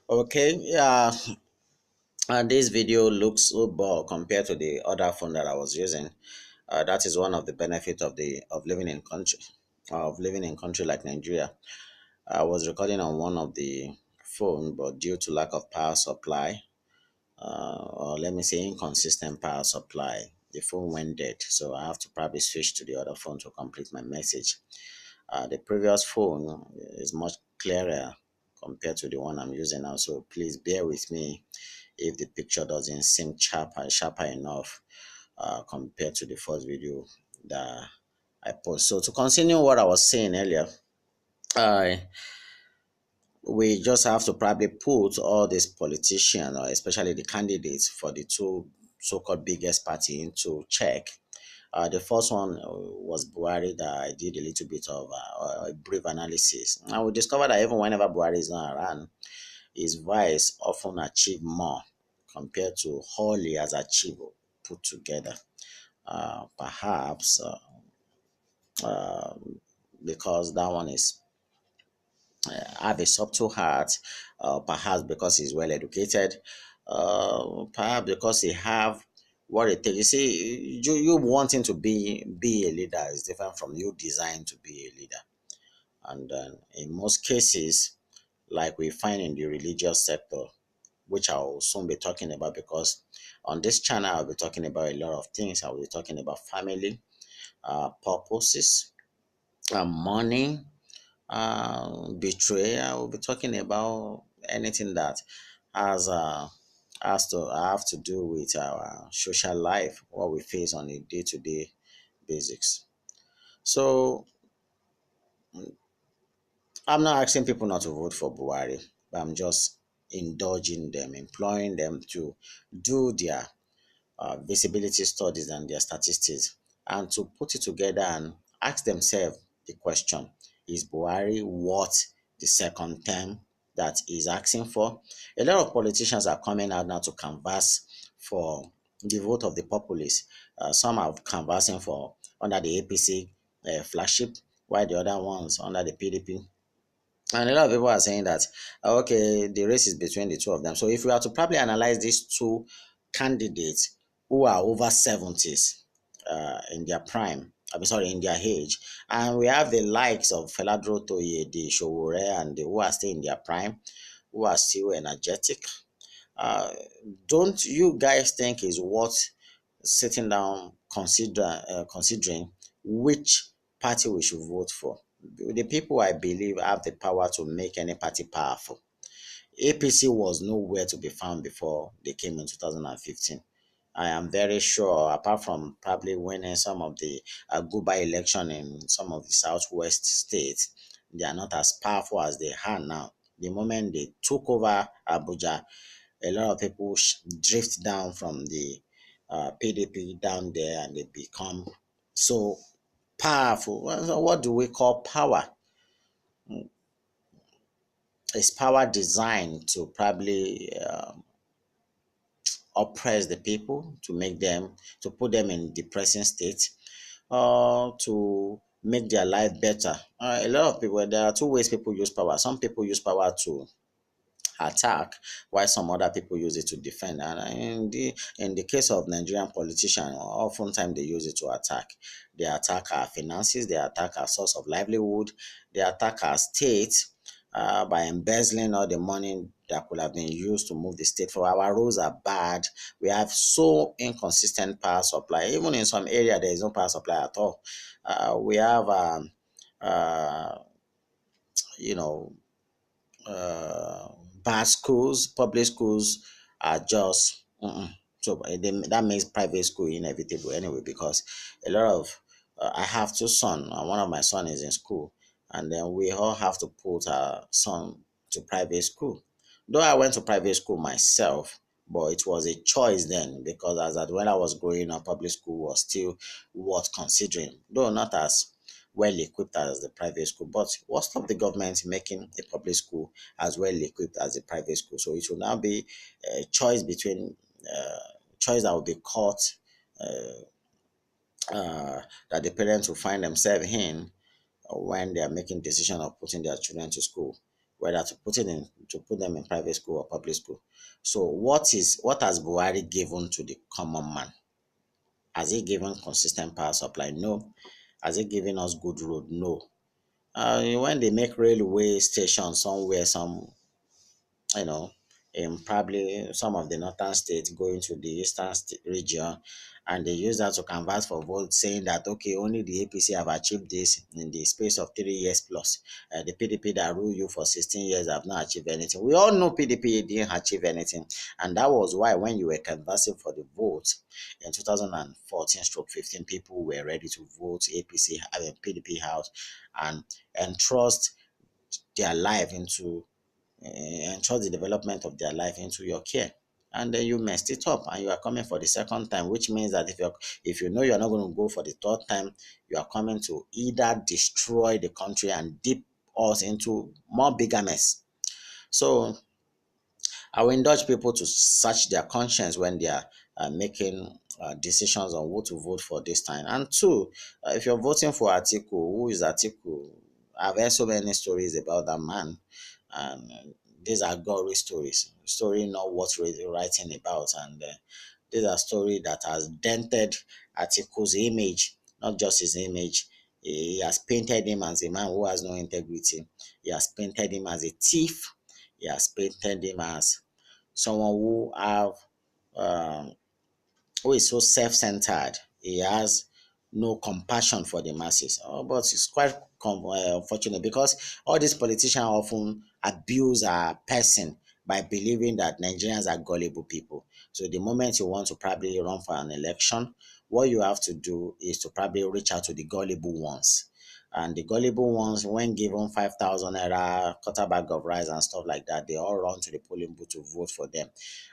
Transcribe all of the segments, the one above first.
Okay, yeah, and this video looks so bold compared to the other phone that I was using. That is one of the benefits of living in country like Nigeria. I was recording on one of the phone, but due to lack of power supply, or let me say inconsistent power supply, the phone went dead. So I have to probably switch to the other phone to complete my message. The previous phone is much clearer compared to the one I'm using now. So please bear with me if the picture doesn't seem sharper enough compared to the first video that I post. So to continue what I was saying earlier, uh, we just have to probably put all these politicians, or especially the candidates for the two so-called biggest party, into check. The first one was Buhari that I did a little bit of a brief analysis. And we discovered that even whenever Buhari is not around, his vice often achieve more compared to all he has achieved put together. Perhaps because that one is have a subtle heart, perhaps because he's well educated, perhaps because he have what it takes. You see, you wanting to be a leader is different from you designed to be a leader. And in most cases, like we find in the religious sector, which I'll soon be talking about, because on this channel I'll be talking about a lot of things. I'll be talking about family, purposes, money, betrayal. We'll be talking about anything that has have to do with our social life, what we face on a day-to-day basics. So I'm not asking people not to vote for Buhari, but I'm just indulging them, imploring them to do their visibility studies and their statistics, and to put it together and ask themselves the question: is Buhari worth the second term that he's asking for? A lot of politicians are coming out now to canvass for the vote of the populace. Some are canvassing for under the APC flagship, while the other ones under the PDP. And a lot of people are saying that, okay, the race is between the two of them. So if we are to probably analyze these two candidates who are over 70s in their prime, I mean, sorry, in their age, and we have the likes of Feladro Toye, the Showore, and the, who are still in their prime, who are still energetic. Uh, don't you guys think is worth sitting down considering which party we should vote for? The people I believe have the power to make any party powerful. APC was nowhere to be found before they came in 2015. I am very sure, apart from probably winning some of the Guba election in some of the southwest states, they are not as powerful as they are now. The moment they took over Abuja, a lot of people drift down from the PDP down there, and they become so powerful. Well, so what do we call power? Is power designed to probably oppress the people, to make them, to put them in depressing state, or to make their life better? A lot of people, there are two ways people use power. Some people use power to attack, while some other people use it to defend. And in the case of Nigerian politicians, oftentimes they use it to attack. They attack our finances, they attack our source of livelihood, they attack our state by embezzling all the money that could have been used to move the state. For our roads are bad. We have so inconsistent power supply. Even in some area, there is no power supply at all. We have uh, you know bad schools, public schools are just so that makes private school inevitable anyway, because a lot of I have two sons, and one of my son is in school, and then we all have to put our son to private school. Though I went to private school myself, but it was a choice then, because as at when I was growing up, public school was still worth considering, though not as well equipped as the private school. But what stopped the government making a public school as well equipped as a private school? So it will now be a choice between choice that will be caught that the parents will find themselves in when they are making decision of putting their children to school. whether to put them in private school or public school. So what has Buhari given to the common man? Has he given consistent power supply? No. Has he given us good road? No. When they make railway station somewhere, you know, in probably some of the northern states going to the region, and they use that to canvass for votes, saying that okay, only the APC have achieved this in the space of 3 years plus. The PDP that rule you for 16 years have not achieved anything. We all know PDP didn't achieve anything, and that was why when you were canvassing for the vote in 2014/15, people were ready to vote APC, I mean PDP house, and entrust their life into ensure the development of their life into your care, and then you messed it up and you are coming for the second time, which means that if you know you're not going to go for the third time, you are coming to either destroy the country and dip us into more bigger mess. So I will indulge people to search their conscience when they are making decisions on who to vote for this time. And two, if you're voting for Atiku, who is Atiku? I've heard so many stories about that man, and these are gory stories. Story not worth writing about, and these are story that has dented Atiku's image, not just his image. He has painted him as a man who has no integrity. He has painted him as a thief. He has painted him as someone um, who is so self-centered. He has no compassion for the masses. But it's quite unfortunate because all these politicians often abuse a person by believing that Nigerians are gullible people. So the moment you want to probably run for an election, what you have to do is to probably reach out to the gullible ones. And the gullible ones, when given 5,000 naira, quarter bag of rice and stuff like that, they all run to the polling booth to vote for them.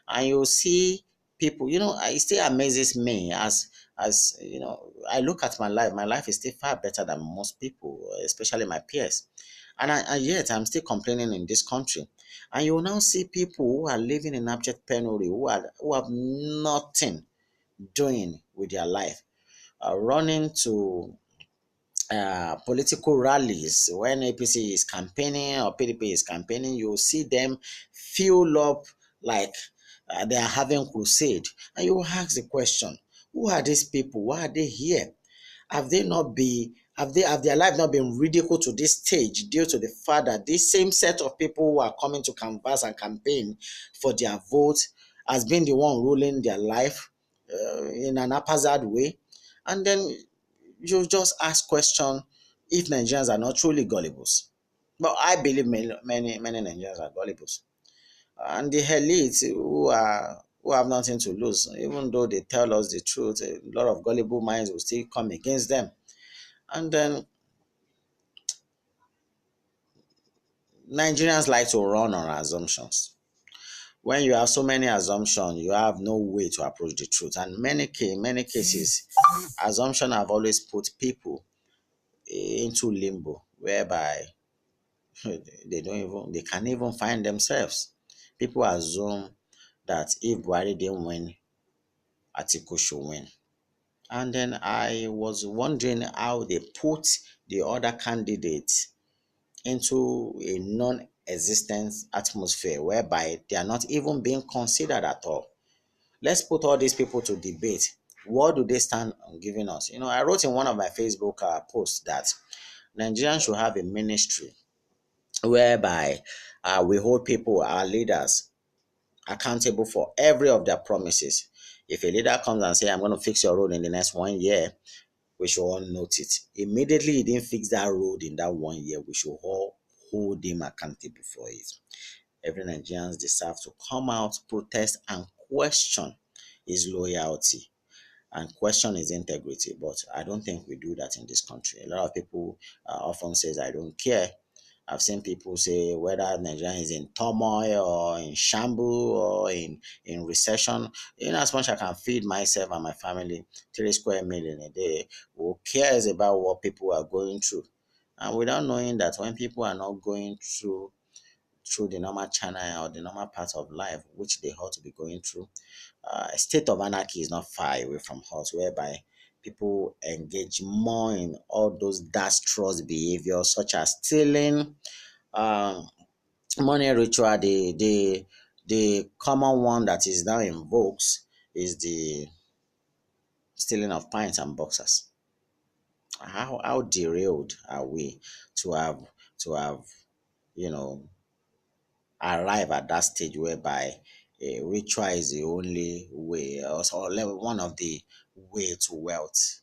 And you'll see people, it still amazes me as I look at my life is still far better than most people, especially my peers. And yet I'm still complaining in this country. And you will now see people who are living in abject penury, who have nothing doing with their life, running to political rallies when APC is campaigning or PDP is campaigning. You see them fuel up like they are having crusade, and you ask the question: Who are these people? Why are they here? Have they not been? Have their life not been ridiculed to this stage due to the fact that this same set of people who are coming to canvass and campaign for their vote has been the one ruling their life in an haphazard way? And then you just ask question if Nigerians are not truly gullibles. But I believe many Nigerians are gullibles. And the elite who have nothing to lose, even though they tell us the truth, a lot of gullible minds will still come against them. And then Nigerians like to run on assumptions. When you have so many assumptions, you have no way to approach the truth. And many cases, assumption have always put people into limbo, whereby they can't even find themselves. People assume that if Buhari didn't win, Atiku should win. And then I was wondering how they put the other candidates into a non-existent atmosphere whereby they are not even being considered at all. Let's put all these people to debate. What do they stand on giving us? I wrote in one of my Facebook posts that Nigerians should have a ministry whereby we hold people, our leaders, accountable for every of their promises. If a leader comes and say, I'm going to fix your road in the next 1 year, we should all note it. Immediately he didn't fix that road in that 1 year, we should all hold him accountable for it. Every Nigerians deserve to come out, protest, and question his loyalty and question his integrity. But I don't think we do that in this country. A lot of people often says, I don't care. I've seen people say whether Nigeria is in turmoil or in shambles or in recession, in as much as I can feed myself and my family 3 square meal a day, who cares about what people are going through? And without knowing that when people are not going through the normal channel or the normal part of life which they ought to be going through, a state of anarchy is not far away from us, whereby people engage more in all those disastrous behaviors such as stealing, um, Money ritual, the common one that is now in vogue is the stealing of pints and boxers. How derailed are we to have you know arrive at that stage whereby a ritual is the only way, or one of the way to wealth.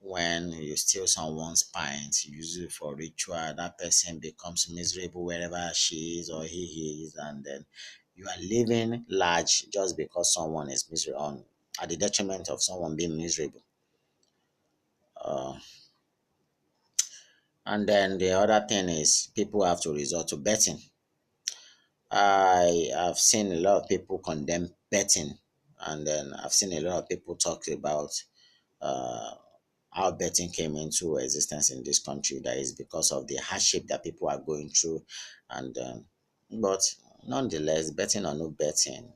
When you steal someone's pint, you use it for ritual, that person becomes miserable wherever she is or he is, and then you are living large just because someone is miserable at the detriment of someone being miserable. Uh, and then the other thing is people have to resort to betting. I have seen a lot of people condemn betting, and then I've seen a lot of people talk about uh, how betting came into existence in this country. That is because of the hardship that people are going through, and but nonetheless, betting or no betting,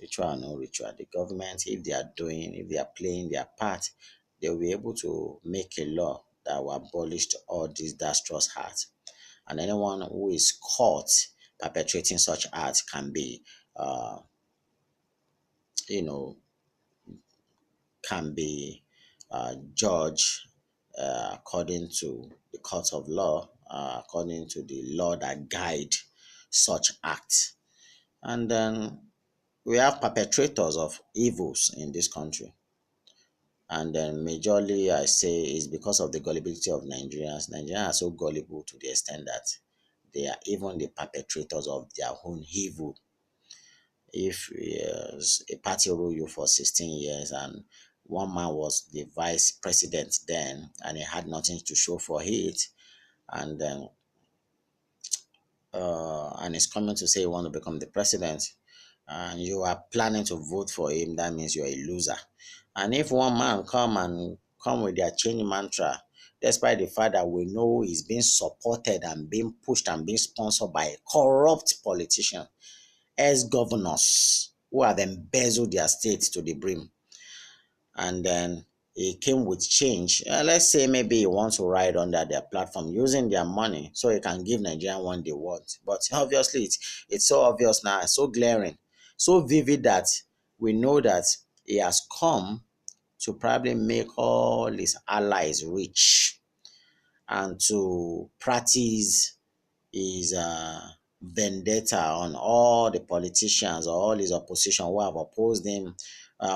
ritual or no ritual, the government, if they are playing their part, they will be able to make a law that will abolish all these disastrous acts, and anyone who is caught perpetrating such acts can be, uh, you know, can be judged according to the court of law, according to the law that guide such acts. And then we have perpetrators of evils in this country. And then majorly I say is because of the gullibility of Nigerians. Nigerians are so gullible to the extent that they are even the perpetrators of their own evil. If a party rule you for 16 years and one man was the vice president then and he had nothing to show for it, and then and he's coming to say he want to become the president, and you are planning to vote for him, that means you're a loser. And if one man come with their change mantra, despite the fact that we know he's being supported and being pushed and being sponsored by a corrupt politician, ex-governors who have embezzled their states to the brim, and then he came with change. Let's say maybe he wants to ride under their platform using their money so he can give Nigerian one they want. But obviously, it's so obvious now, so glaring, so vivid that we know that he has come to probably make all his allies rich and to practice is vendetta on all the politicians or all his opposition who have opposed him,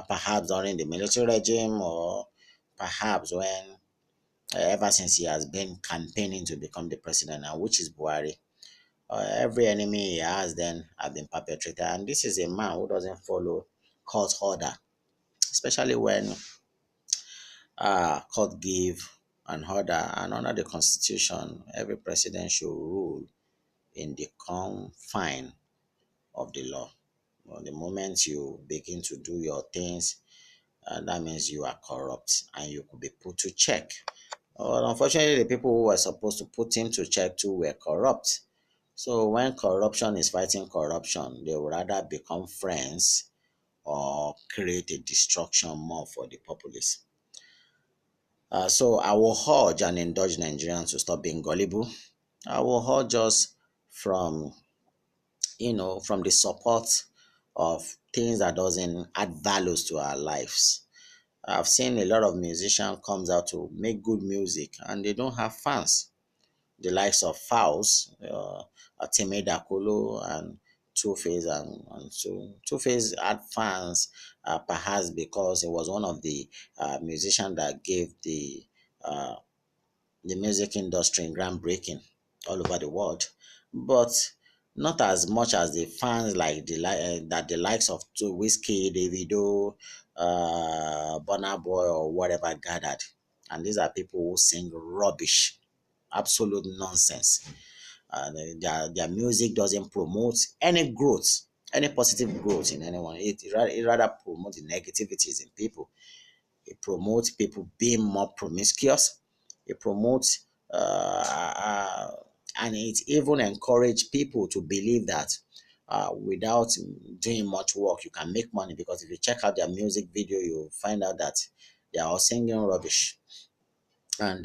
perhaps during the military regime or perhaps when, ever since he has been campaigning to become the president now, which is Buhari. Every enemy he has then have been perpetrated. And this is a man who doesn't follow court order, especially when court give an order. And under the constitution, every president should rule in the confine of the law. Well, the moment you begin to do your things, that means you are corrupt and you could be put to check. Well, unfortunately, the people who were supposed to put him to check too were corrupt. So when corruption is fighting corruption, they would rather become friends or create a destruction more for the populace. So I will urge and indulge Nigerians to stop being gullible. I will urge us from from the support of things that doesn't add values to our lives. I've seen a lot of musicians comes out to make good music and they don't have fans. The likes of Faust, Ateme Dakolo, and Two Face, and so Two Face had fans, perhaps because he was one of the musicians that gave uh, the music industry groundbreaking all over the world, but not as much as the fans like that the likes of Whiskey, Davido, Burna Boy, or whatever gathered. And these are people who sing rubbish, absolute nonsense. Their music doesn't promote any growth, any positive growth in anyone. It rather promotes the negativities in people. It promotes people being more promiscuous. It promotes and it even encourage people to believe that without doing much work, you can make money. Because if you check out their music video, you'll find out that they are all singing rubbish. And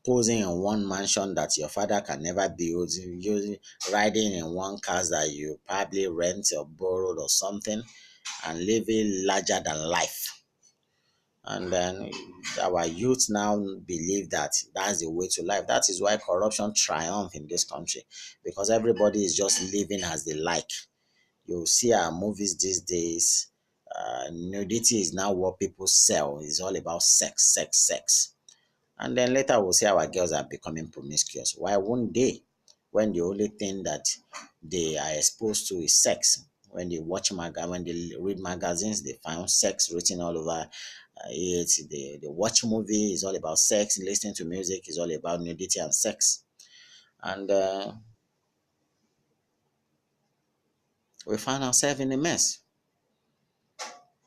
posing in one mansion that your father can never build, using riding in one car that you probably rent or borrowed or something, and living larger than life. And then our youth now believe that that's the way to life. That is why corruption triumph in this country, because everybody is just living as they like. You see our movies these days. Nudity is now what people sell. It's all about sex, sex, sex. And then later we'll see our girls are becoming promiscuous. Why won't they? When the only thing that they are exposed to is sex. When they when they read magazines, they find sex written all over it. They watch movie is all about sex. Listening to music is all about nudity and sex. And we find ourselves in a mess.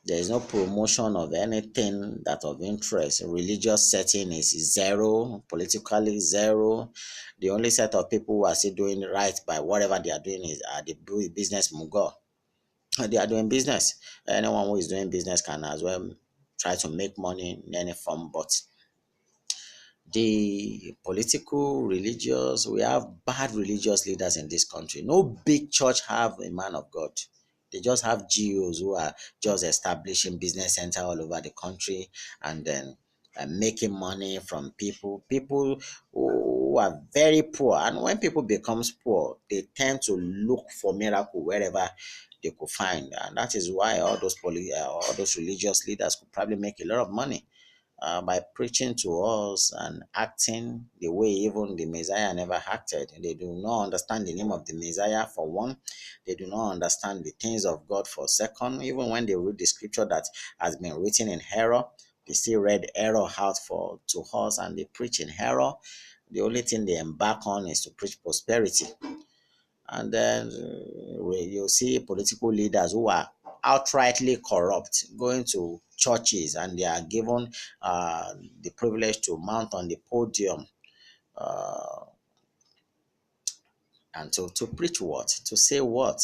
There is no promotion of anything that of interest. Religious setting is zero, politically zero. The only set of people who are still doing right by whatever they are doing is the business mogul. They are doing business. Anyone who is doing business can as well try to make money in any form, but the political, religious, we have bad religious leaders in this country. No big church have a man of God. They just have GOs who are just establishing business center all over the country, and then making money from people who are very poor. And when people becomes poor, they tend to look for miracle wherever they could find, and that is why all those religious leaders could probably make a lot of money by preaching to us and acting the way even the Messiah never acted. They do not understand the name of the Messiah, for one. They do not understand the things of God, for second. Even when they read the scripture that has been written in error, they still read error out for to us, and they preach in error. The only thing they embark on is to preach prosperity. And then you see political leaders who are outrightly corrupt going to churches, and they are given the privilege to mount on the podium uh, and to preach what, to say what.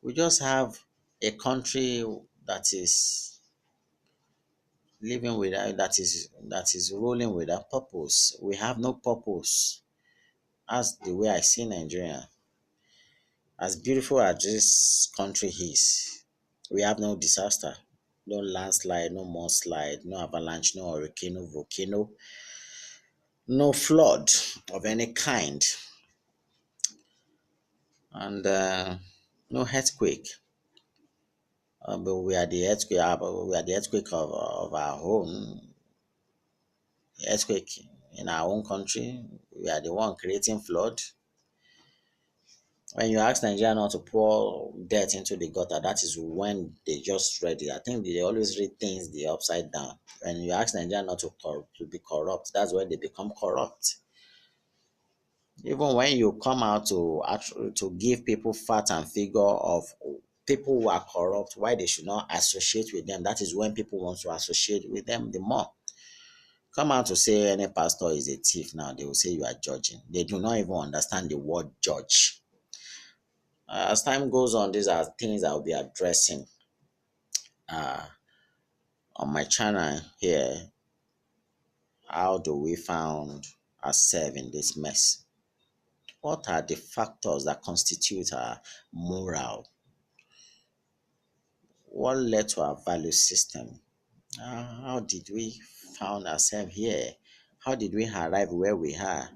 We just have a country that is living without, that is rolling without purpose. We have no purpose. That's the way I see Nigeria. As beautiful as this country is, we have no disaster, no landslide, no mudslide, no avalanche, no hurricane, no volcano, no flood of any kind, and no earthquake. But we are the earthquake of our own earthquake in our own country. We are the one creating flood. When you ask Nigeria not to pour debt into the gutter, that is when they just read it. I think they always read things the upside down. When you ask Nigeria not to be corrupt, that's when they become corrupt. Even when you come out to give people fact and figure of people who are corrupt, why they should not associate with them, that is when people want to associate with them the more. Come out to say any pastor is a thief now, they will say you are judging. They do not even understand the word judge. As time goes on, these are things I'll be addressing uh, on my channel here. How do we found ourselves in this mess? What are the factors that constitute our moral? What led to our value system? How did we found ourselves here? How did we arrive where we are?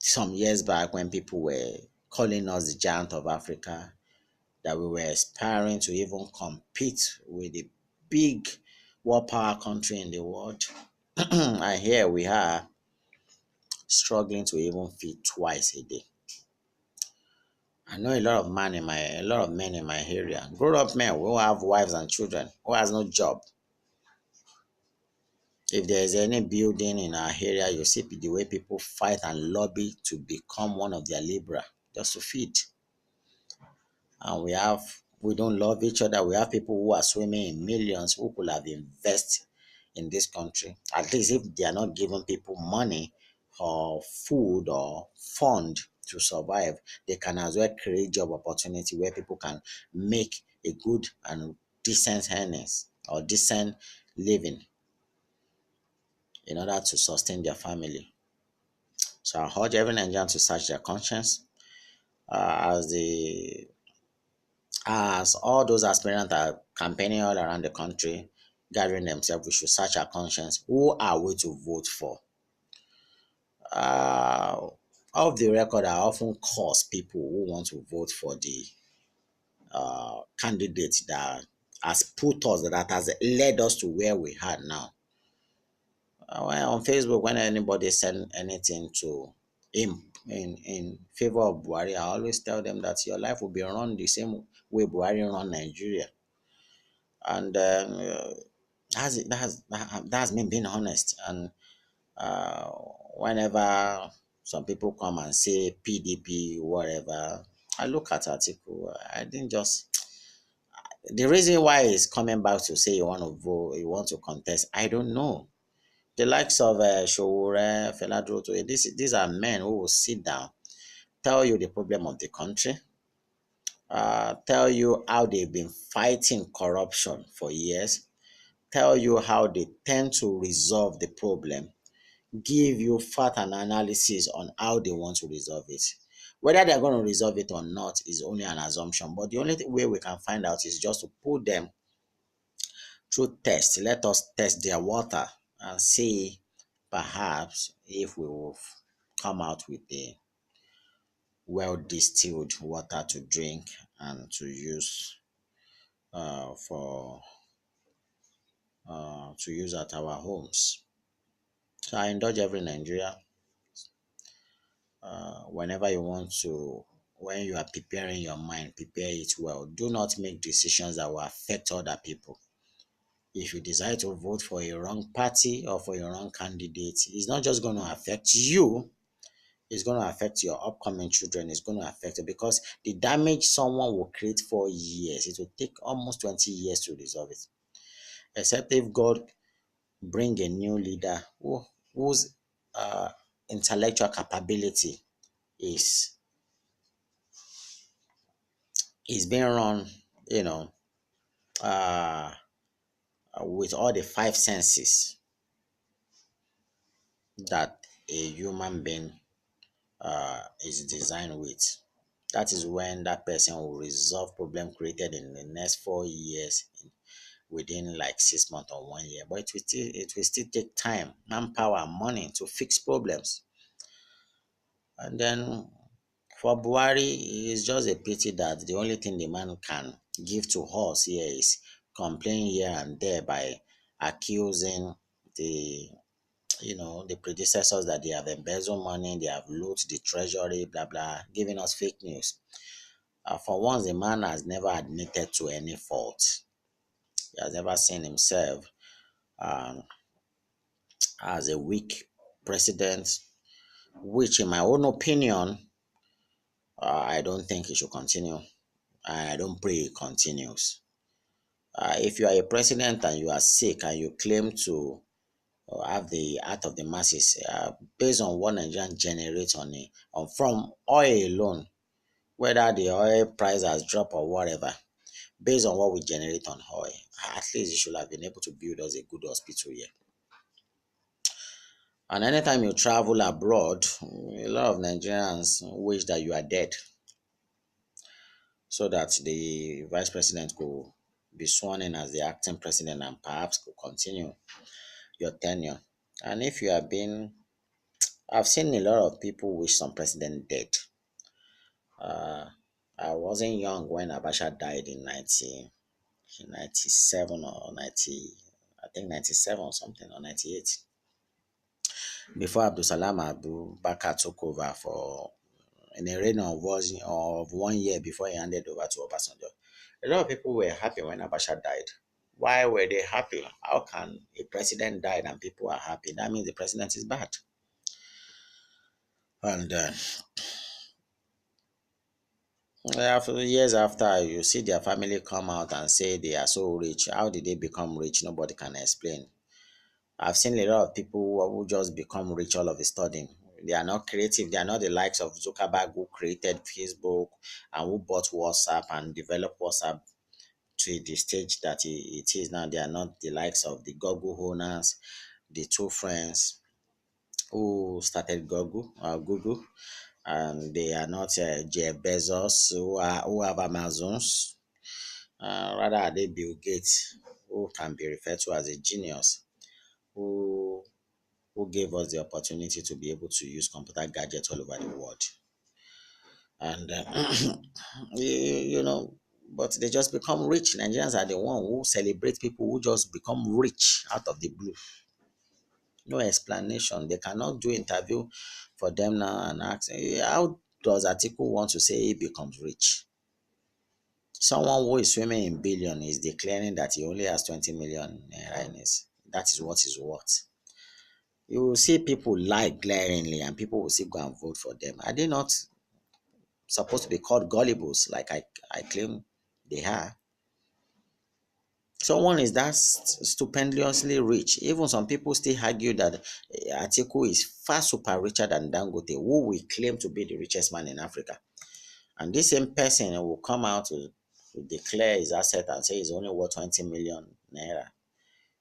Some years back, when people were calling us the giant of Africa, that we were aspiring to even compete with the big war power country in the world. And here we are struggling to even feed twice a day. I know a lot of men in my area, grown up men who have wives and children, who has no job. If there is any building in our area, you see the way people fight and lobby to become one of their libra just to feed. And we don't love each other. We have people who are swimming in millions who could have invested in this country. At least if they are not giving people money or food or fund to survive, they can as well create job opportunity where people can make a good and decent earnings or decent living. in order to sustain their family. So I urge every Nigerian to search their conscience, as all those aspirants are campaigning all around the country, gathering themselves. We should search our conscience. Who are we to vote for? Uh, Off the record, I often curse people who want to vote for the candidate that has put us, that has led us to where we are now. On Facebook, when anybody send anything to him in favor of Buhari, I always tell them that your life will be run the same way Buhari run Nigeria. And that's me being honest. And uh, whenever some people come and say PDP, whatever, I look at article. I didn't just the reason why he's coming back to say you want to vote, you want to contest. I don't know. The likes of Showore, Feladro, these are men who will sit down, tell you the problem of the country, tell you how they've been fighting corruption for years, tell you how they tend to resolve the problem, give you fact and analysis on how they want to resolve it. Whether they're going to resolve it or not is only an assumption, but the only way we can find out is just to put them through test. Let us test their water and see perhaps if we will come out with a well distilled water to drink and to use for to use at our homes. So I indulge every Nigeria, whenever you want to, when you are preparing your mind, prepare it well. Do not make decisions that will affect other people. If you decide to vote for a wrong party or for a wrong candidate, it's not just going to affect you, it's going to affect your upcoming children. It's going to affect it, because the damage someone will create for years, it will take almost 20 years to resolve it. Except if God bring a new leader whose intellectual capability is being run, you know, uh, with all the five senses that a human being is designed with. That is when that person will resolve problem created in the next 4 years within like 6 months or 1 year. But it will still take time, manpower, and money to fix problems. And then for Buhari, it's just a pity that the only thing the man can give to us here is complain here and there by accusing the the predecessors that they have embezzled money, they have looted the treasury, blah blah, giving us fake news. For once, the man has never admitted to any fault. He has never seen himself um, as a weak president, which, in my own opinion, I don't think he should continue. I don't pray he continues. If you are a president and you are sick and you claim to have the heart of the masses, based on what Nigerians generate on from oil alone, whether the oil price has dropped or whatever, based on what we generate on oil, at least you should have been able to build us a good hospital here. And anytime you travel abroad, a lot of Nigerians wish that you are dead, so that the vice president could be sworn in as the acting president and perhaps could continue your tenure. And if you have been, I've seen a lot of people wish some president dead. Uh, I wasn't young when Abacha died in 97 or 90, I think 97 or something, or 98. Before Abdulsalam Abubakar took over for in a reign of 1 year before he handed over to Obasanjo. A lot of people were happy when Abacha died. Why were they happy? How can a president die and people are happy? That means the president is bad. And years after, you see their family come out and say they are so rich. How did they become rich? Nobody can explain. I've seen a lot of people who just become rich all of a sudden. They are not creative. They are not the likes of Zuckerberg, who created Facebook and who bought WhatsApp and developed WhatsApp to the stage that it is now. They are not the likes of the Google owners, the two friends who started Google, and they are not Jeff Bezos who have Amazons. Rather, are they Bill Gates, who can be referred to as a genius, who gave us the opportunity to be able to use computer gadgets all over the world. And you know, but they just become rich. Nigerians are the one who celebrate people who just become rich out of the blue. No explanation. They cannot do interview for them now and ask, how does Atiku want to say he becomes rich? Someone who is swimming in billion is declaring that he only has 20 million naira in his. That is what is worth. You will see people lie glaringly and people will still go and vote for them. Are they not supposed to be called gullibles like I claim they are? Someone is that stupendously rich. Even some people still argue that Atiku is far super richer than Dangote, who we claim to be the richest man in Africa. And this same person will come out to declare his asset and say he's only worth 20 million naira.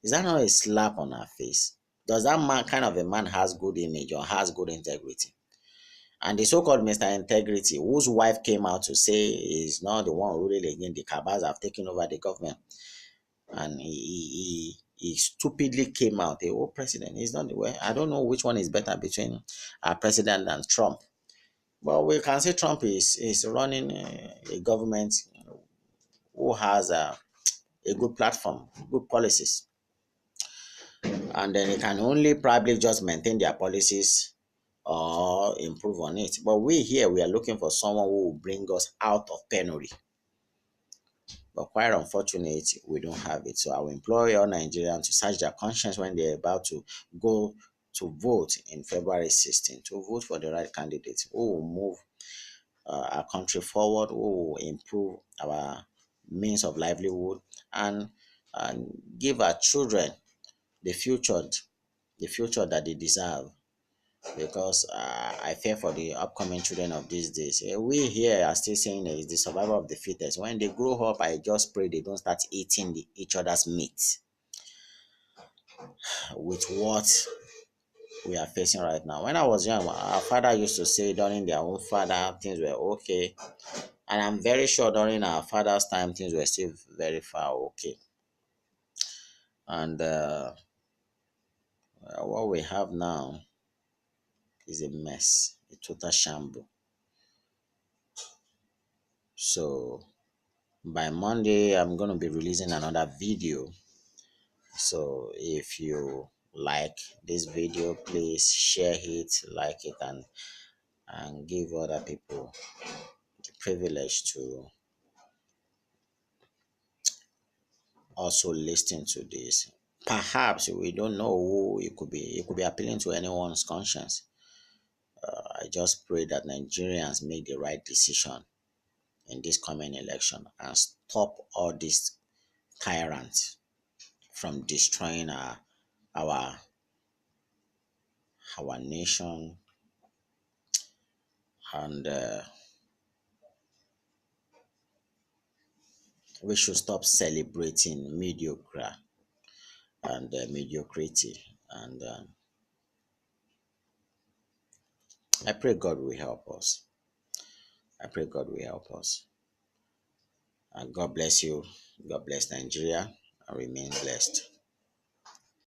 Is that not a slap on our face? Does that man kind of a man has good image or has good integrity? And the so-called Mr. Integrity, whose wife came out to say he's not the one ruling again, the cabals have taken over the government, and he stupidly came out. The old president is not the way. I don't know which one is better between our president and Trump. But we can say Trump is running a government who has a good platform, good policies, and then it can only probably just maintain their policies or improve on it. But we here, we are looking for someone who will bring us out of penury. But quite unfortunate, we don't have it. So I will implore all Nigerians to search their conscience when they're about to go to vote in February 16 to vote for the right candidate who will move our country forward, who will improve our means of livelihood, and give our children the future, the future that they deserve. Because I fear for the upcoming children of these days. We here are still saying it's the survival of the fittest. When they grow up, I just pray they don't start eating each other's meat with what we are facing right now. When I was young, our father used to say during their own father, things were okay. And I'm very sure during our father's time, things were still very far okay. And what we have now is a mess, a total shambles. So by Monday, I'm going to be releasing another video. So if you like this video, please share it, like it, and give other people the privilege to also listen to this. Perhaps we don't know who it could be. It could be appealing to anyone's conscience. I just pray that Nigerians make the right decision in this coming election and stop all these tyrants from destroying our our nation, and we should stop celebrating mediocre and mediocrity. And I pray God will help us. I pray God will help us. And God bless you. God bless Nigeria, and remain blessed.